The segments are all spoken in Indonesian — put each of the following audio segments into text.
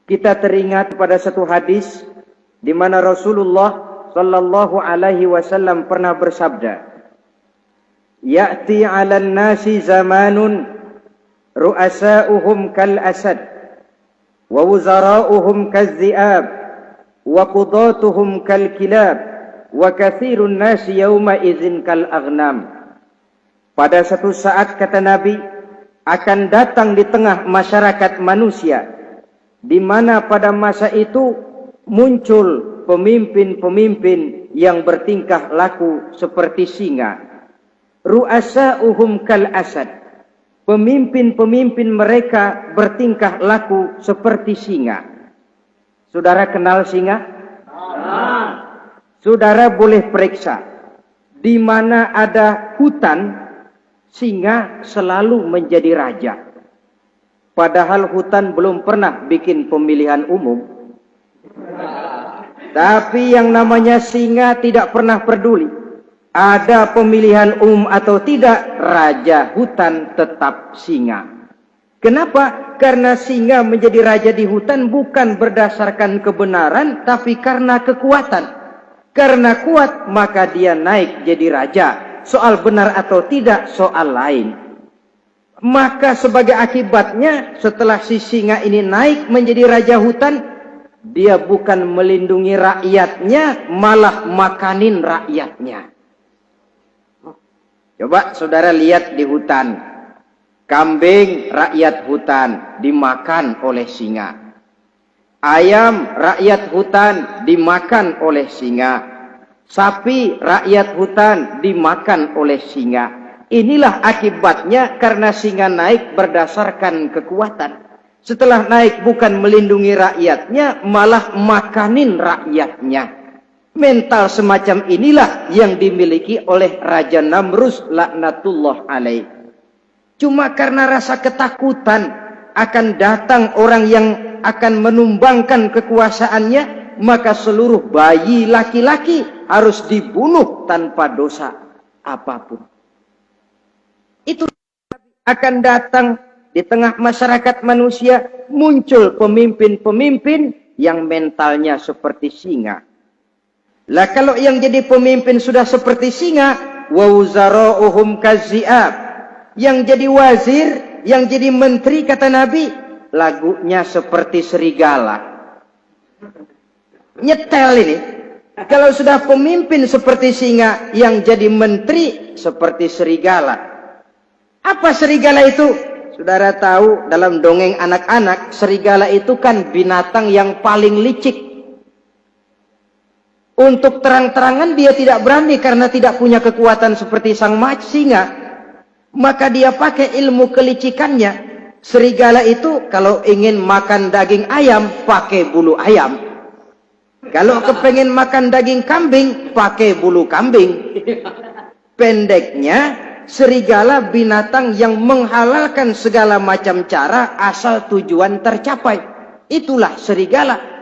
kita teringat pada satu hadis di mana Rasulullah sallallahu alaihi wasallam pernah bersabda, "Ya'ti 'alan nasi zamanun ru'asa'uhum kal asad wa wuzara'uhum kaz-zi'ab wa qudatuhum kal kilab wa katsirun nasi yawma idzin kal aghnam." Pada satu saat, kata Nabi, akan datang di tengah masyarakat manusia, di mana pada masa itu muncul pemimpin-pemimpin yang bertingkah laku seperti singa. Ru'asa'uhum kal asad. Pemimpin-pemimpin mereka bertingkah laku seperti singa. Saudara kenal singa? Saudara boleh periksa. Di mana ada hutan, singa selalu menjadi raja. Padahal hutan belum pernah bikin pemilihan umum. Tapi yang namanya singa tidak pernah peduli. Ada pemilihan umum atau tidak, raja hutan tetap singa. Kenapa? Karena singa menjadi raja di hutan bukan berdasarkan kebenaran, tapi karena kekuatan. Karena kuat, maka dia naik jadi raja. Soal benar atau tidak, soal lain. Maka sebagai akibatnya, setelah si singa ini naik menjadi raja hutan, dia bukan melindungi rakyatnya, malah makanin rakyatnya. Coba saudara lihat di hutan. Kambing rakyat hutan dimakan oleh singa. Ayam rakyat hutan dimakan oleh singa. Sapi rakyat hutan dimakan oleh singa. Inilah akibatnya karena singa naik berdasarkan kekuatan. Setelah naik bukan melindungi rakyatnya, malah makanin rakyatnya. Mental semacam inilah yang dimiliki oleh Raja Namrus laknatullah alaih. Cuma karena rasa ketakutan akan datang orang yang akan menumbangkan kekuasaannya, maka seluruh bayi laki-laki harus dibunuh tanpa dosa apapun. Itu akan datang di tengah masyarakat manusia, muncul pemimpin-pemimpin yang mentalnya seperti singa. Lah kalau yang jadi pemimpin sudah seperti singa, wa wuzara'uhum kaz-zi'ab. Yang jadi wazir, yang jadi menteri, kata Nabi, lagunya seperti serigala. Nyetel ini. Kalau sudah pemimpin seperti singa, yang jadi menteri seperti serigala. Apa serigala itu? Saudara tahu dalam dongeng anak-anak, serigala itu kan binatang yang paling licik. Untuk terang-terangan dia tidak berani karena tidak punya kekuatan seperti sang singa. Maka dia pakai ilmu kelicikannya. Serigala itu kalau ingin makan daging ayam, pakai bulu ayam. Kalau kepengen makan daging kambing, pakai bulu kambing. Pendeknya, serigala binatang yang menghalalkan segala macam cara asal tujuan tercapai. Itulah serigala.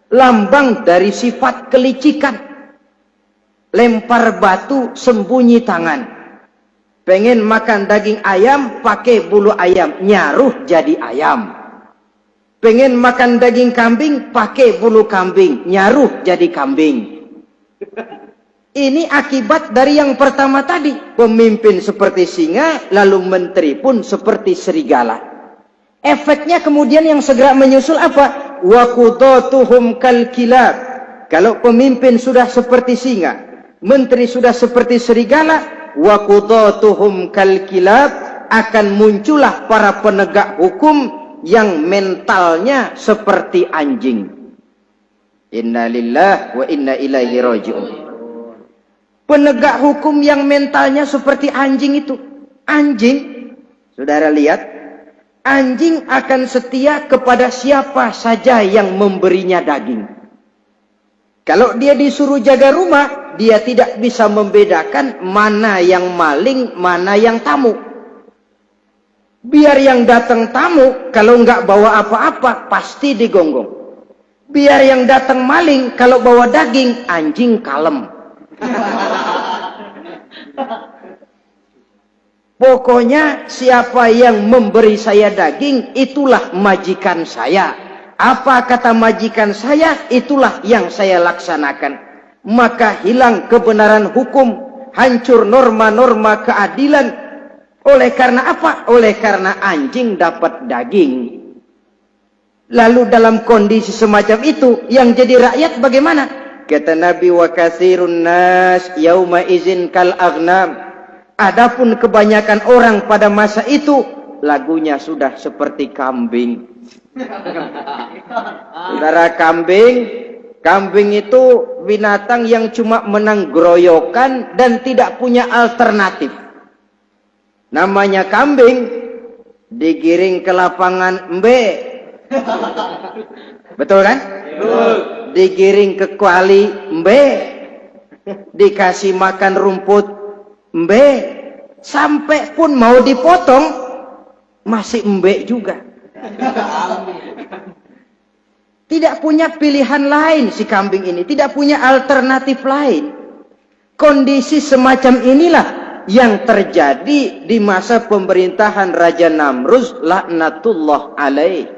Lambang dari sifat kelicikan. Lempar batu, sembunyi tangan. Pengen makan daging ayam, pakai bulu ayam. Nyaruh jadi ayam. Pengen makan daging kambing, pakai bulu kambing. Nyaruh jadi kambing. Ini akibat dari yang pertama tadi. Pemimpin seperti singa, lalu menteri pun seperti serigala. Efeknya kemudian yang segera menyusul apa? Wa qudatuhum kal kilab. Kalau pemimpin sudah seperti singa, menteri sudah seperti serigala, wa qudatuhum kal kilab, akan muncullah para penegak hukum yang mentalnya seperti anjing. Inna lillahi wa inna ilaihi raji'un. Penegak hukum yang mentalnya seperti anjing itu. Anjing, saudara lihat, anjing akan setia kepada siapa saja yang memberinya daging. Kalau dia disuruh jaga rumah, dia tidak bisa membedakan mana yang maling, mana yang tamu. Biar yang datang tamu, kalau nggak bawa apa-apa, pasti digonggong. Biar yang datang maling, kalau bawa daging, anjing kalem. Pokoknya siapa yang memberi saya daging, itulah majikan saya. Apa kata majikan saya, itulah yang saya laksanakan. Maka hilang kebenaran hukum, hancur norma-norma keadilan. Oleh karena apa? Oleh karena anjing dapat daging. Lalu dalam kondisi semacam itu, yang jadi rakyat bagaimana? Kata Nabi, wa katsirun nas yauma izin kal aghnam. Adapun kebanyakan orang pada masa itu, lagunya sudah seperti kambing. Saudara, kambing itu binatang yang cuma menang groyokan dan tidak punya alternatif. Namanya kambing, digiring ke lapangan embe. Betul kan? Betul. Digiring ke kuali embe. Dikasih makan rumput embe. Sampai pun mau dipotong masih embe juga. Tidak punya pilihan lain si kambing ini, tidak punya alternatif lain. Kondisi semacam inilah yang terjadi di masa pemerintahan Raja Namruz laknatullah alaih.